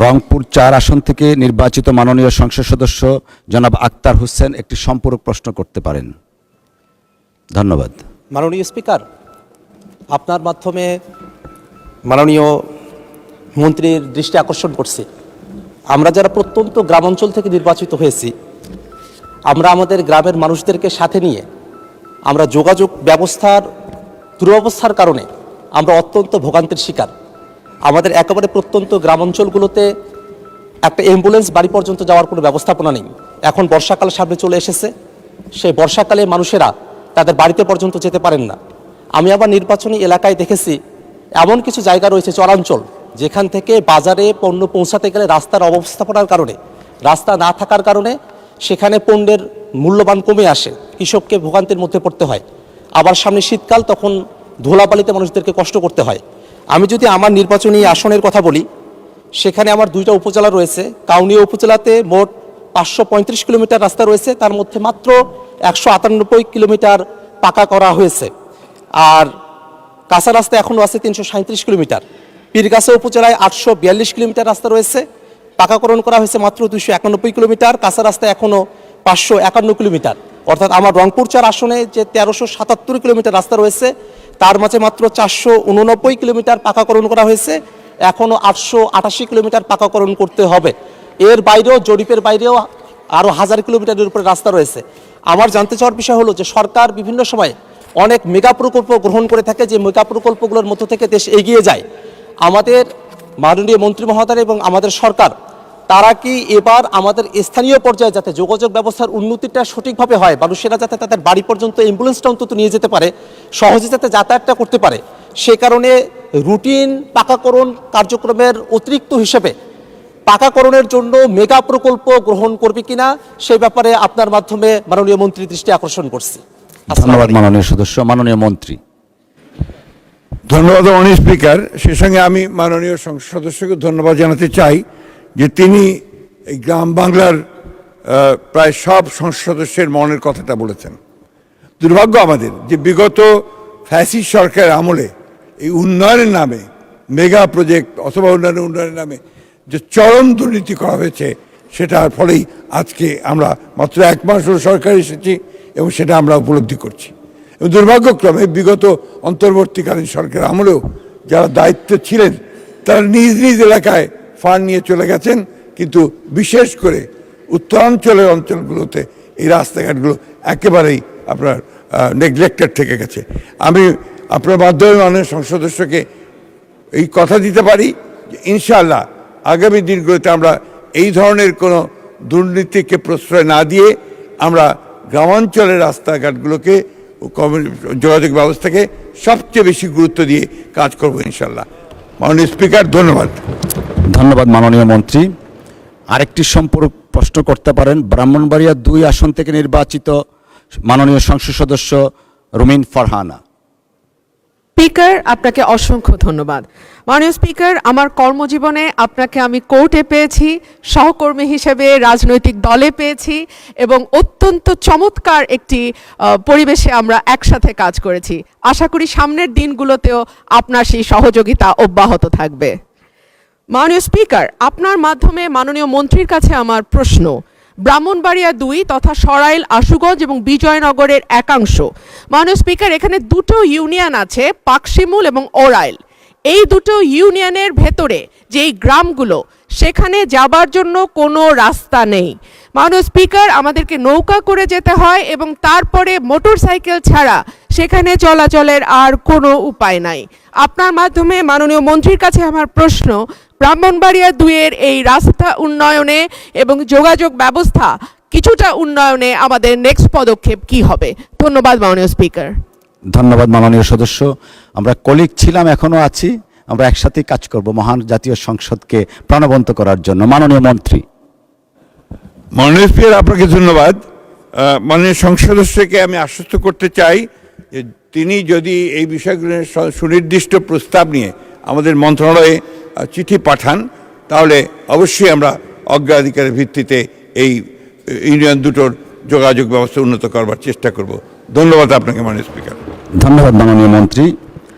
রংপুর ৪ আসন থেকে নির্বাচিত মাননীয় সংসদ সদস্য জনাব আক্তার হোসেন একটি সম্পূরক প্রশ্ন করতে পারেন। ধন্যবাদ। মাননীয় স্পিকার, আপনার মাধ্যমে মাননীয় মন্ত্রীর দৃষ্টি আকর্ষণ করছি। আমরা যারা প্রত্যন্ত গ্রামাঞ্চল থেকে নির্বাচিত হয়েছি, আমরা আমাদের গ্রামের মানুষদেরকে সাথে নিয়ে আমরা যোগাযোগ ব্যবস্থার দুরবস্থার কারণে আমরা অত্যন্ত ভোগান্তির শিকার। আমাদের একেবারে প্রত্যন্ত গ্রামাঞ্চলগুলোতে একটা অ্যাম্বুলেন্স বাড়ি পর্যন্ত যাওয়ার কোনো ব্যবস্থাপনা নেই। এখন বর্ষাকাল সামনে চলে এসেছে, সেই বর্ষাকালে মানুষেরা তাদের বাড়িতে পর্যন্ত যেতে পারেন না। আমি আবার নির্বাচনী এলাকায় দেখেছি এমন কিছু জায়গা রয়েছে চরাঞ্চল, যেখান থেকে বাজারে পণ্য পৌঁছাতে গেলে রাস্তার অব্যবস্থাপনার কারণে, রাস্তা না থাকার কারণে সেখানে পণ্যের মূল্যবান কমে আসে, কৃষককে ভোগান্তির মধ্যে পড়তে হয়। আবার সামনে শীতকাল, তখন ধুলাবালিতে মানুষদেরকে কষ্ট করতে হয়। আমি যদি আমার নির্বাচনী আসনের কথা বলি, সেখানে আমার 2টা উপজেলা রয়েছে। কাউনিয়া উপজেলাতে মোট 535 কিলোমিটার রাস্তা রয়েছে, তার মধ্যে মাত্র 198 কিলোমিটার পাকা করা হয়েছে, আর কাঁচা রাস্তা এখনও আছে 337 কিলোমিটার। পীরগাছা উপজেলায় 842 কিলোমিটার রাস্তা রয়েছে, পাকাকরণ করা হয়েছে মাত্র 291 কিলোমিটার, কাঁচা রাস্তা এখনও 551 কিলোমিটার। অর্থাৎ আমার রংপুর 4 আসনে যে 1377 কিলোমিটার রাস্তা রয়েছে, তার মাঝে মাত্র 489 কিলোমিটার পাকাকরণ করা হয়েছে, এখনও 888 কিলোমিটার পাকাকরণ করতে হবে। এর বাইরেও, জরিপের বাইরেও আরও 1000 কিলোমিটারের উপরে রাস্তা রয়েছে। আমার জানতে চাওয়ার বিষয় হলো যে সরকার বিভিন্ন সময়ে অনেক মেগা প্রকল্প গ্রহণ করে থাকে, যে মেগা প্রকল্পগুলোর মধ্য থেকে দেশ এগিয়ে যায়। আমাদের মাননীয় মন্ত্রী মহোদয় এবং আমাদের সরকার, তারা কি এবার আমাদের স্থানীয় পর্যায়ে যাতে যোগাযোগ ব্যবস্থার উন্নতিটা সঠিকভাবে হয়, মানুষেরা যাতে তাদের বাড়ি পর্যন্ত অ্যাম্বুলেন্সটা অন্তত নিয়ে যেতে পারে, সহজে যাতে যাতায়াতটা করতে পারে, সে কারণে রুটিন পাকাকরণ কার্যক্রমের অতিরিক্ত হিসেবে পাকাকরণের জন্য মেগা প্রকল্প গ্রহণ করবে কিনা, সেই ব্যাপারে আপনার মাধ্যমে মাননীয় মন্ত্রীর দৃষ্টি আকর্ষণ করছি। ধন্যবাদ মাননীয় সদস্য। মাননীয় মন্ত্রী। ধন্যবাদ মাননীয় স্পিকার। সে সঙ্গে আমি মাননীয় সংসদ সদস্যকে ধন্যবাদ জানাতে চাই যে তিনি এই গ্রাম বাংলার প্রায় সব সংসদ সদস্যের মনের কথাটা বলেছেন। দুর্ভাগ্য আমাদের যে বিগত ফ্যাসিস্ট সরকারের আমলে এই উন্নয়নের নামে, মেগা প্রজেক্ট অথবা উন্নয়নের নামে যে চরম দুর্নীতি করা হয়েছে, সেটার ফলেই আজকে আমরা মাত্র 1 মাস হল সরকার এসেছি এবং সেটা আমরা উপলব্ধি করছি। এবং দুর্ভাগ্যক্রমে বিগত অন্তর্বর্তীকালীন সরকার আমলেও যারা দায়িত্বে ছিলেন, তারা নিজ নিজ এলাকায় ফান্ড নিয়ে চলে গেছেন, কিন্তু বিশেষ করে উত্তরাঞ্চলের অঞ্চলগুলোতে এই রাস্তাঘাটগুলো একেবারেই আপনার নেগলেক্টেড থেকে গেছে। আমি আপনার মাধ্যমে মাননীয় সংসদ সদস্যকে এই কথা দিতে পারি যে ইনশাআল্লাহ আগামী দিনগুলোতে আমরা এই ধরনের কোনো দুর্নীতিকে প্রশ্রয় না দিয়ে আমরা গ্রামাঞ্চলের রাস্তাঘাটগুলোকে, যোগাযোগ ব্যবস্থাকে সবচেয়ে বেশি গুরুত্ব দিয়ে কাজ করব ইনশাআল্লাহ। মাননীয় স্পিকার, ধন্যবাদ। ধন্যবাদ মাননীয় মন্ত্রী। আরেকটি সম্পূরক প্রশ্ন করতে পারেন ব্রাহ্মণবাড়িয়া 2 আসন থেকে নির্বাচিত মাননীয় সংসদ সদস্য রুমিন ফারহানা। স্পিকার, আপনাকে অসংখ্য ধন্যবাদ। মাননীয় স্পিকার, আমার কর্মজীবনে আপনাকে আমি কোর্টে পেয়েছি, সহকর্মী হিসেবে রাজনৈতিক দলে পেয়েছি, এবং অত্যন্ত চমৎকার একটি পরিবেশে আমরা একসাথে কাজ করেছি। আশা করি সামনের দিনগুলোতেও আপনার সেই সহযোগিতা অব্যাহত থাকবে। মাননীয় স্পিকার, আপনার মাধ্যমে মাননীয় মন্ত্রীর কাছে আমার প্রশ্ন, ব্রাহ্মণবাড়িয়া 2 তথা সরাইল, আশুগঞ্জ এবং বিজয়নগরের একাংশ, মাননীয় স্পিকার, এখানে 2টো ইউনিয়ন আছে, পাকশিমুল এবং ওরাইল। এই 2টো ইউনিয়নের ভেতরে যেই গ্রামগুলো, সেখানে যাবার জন্য কোনো রাস্তা নেই। মাননীয় স্পিকার, আমাদেরকে নৌকা করে যেতে হয় এবং তারপরে মোটরসাইকেল ছাড়া সেখানে চলাচলের আর কোনো উপায় নাই। আপনার মাধ্যমে মাননীয় মন্ত্রীর কাছে আমার প্রশ্ন, ব্রাহ্মণবাড়িয়া 2-এর এই রাস্তা উন্নয়নে এবং যোগাযোগ ব্যবস্থা কিছুটা উন্নয়নে আমাদের নেক্সট পদক্ষেপ কি হবে? ধন্যবাদ মাননীয় স্পিকার। ধন্যবাদ মাননীয় সদস্য। আমরা কলিগ ছিলাম, এখনো আছি, আমরা একসাথেই কাজ করব মহান জাতীয় সংসদকে প্রাণবন্ত করার জন্য। মাননীয় মন্ত্রী। মাননীয় স্পিকার, আপনাকে ধন্যবাদ। মাননীয় সংসদ সদস্যকে আমি আশ্বস্ত করতে চাই যে তিনি যদি এই বিষয়গুলোর সুনির্দিষ্ট প্রস্তাব নিয়ে আমাদের মন্ত্রণালয়ে চিঠি পাঠান, তাহলে অবশ্যই আমরা অগ্রাধিকারের ভিত্তিতে এই ইউনিয়ন দুটোর যোগাযোগ ব্যবস্থা উন্নত করবার চেষ্টা করব। ধন্যবাদ আপনাকে মাননীয় স্পিকার। ধন্যবাদ মাননীয় মন্ত্রী।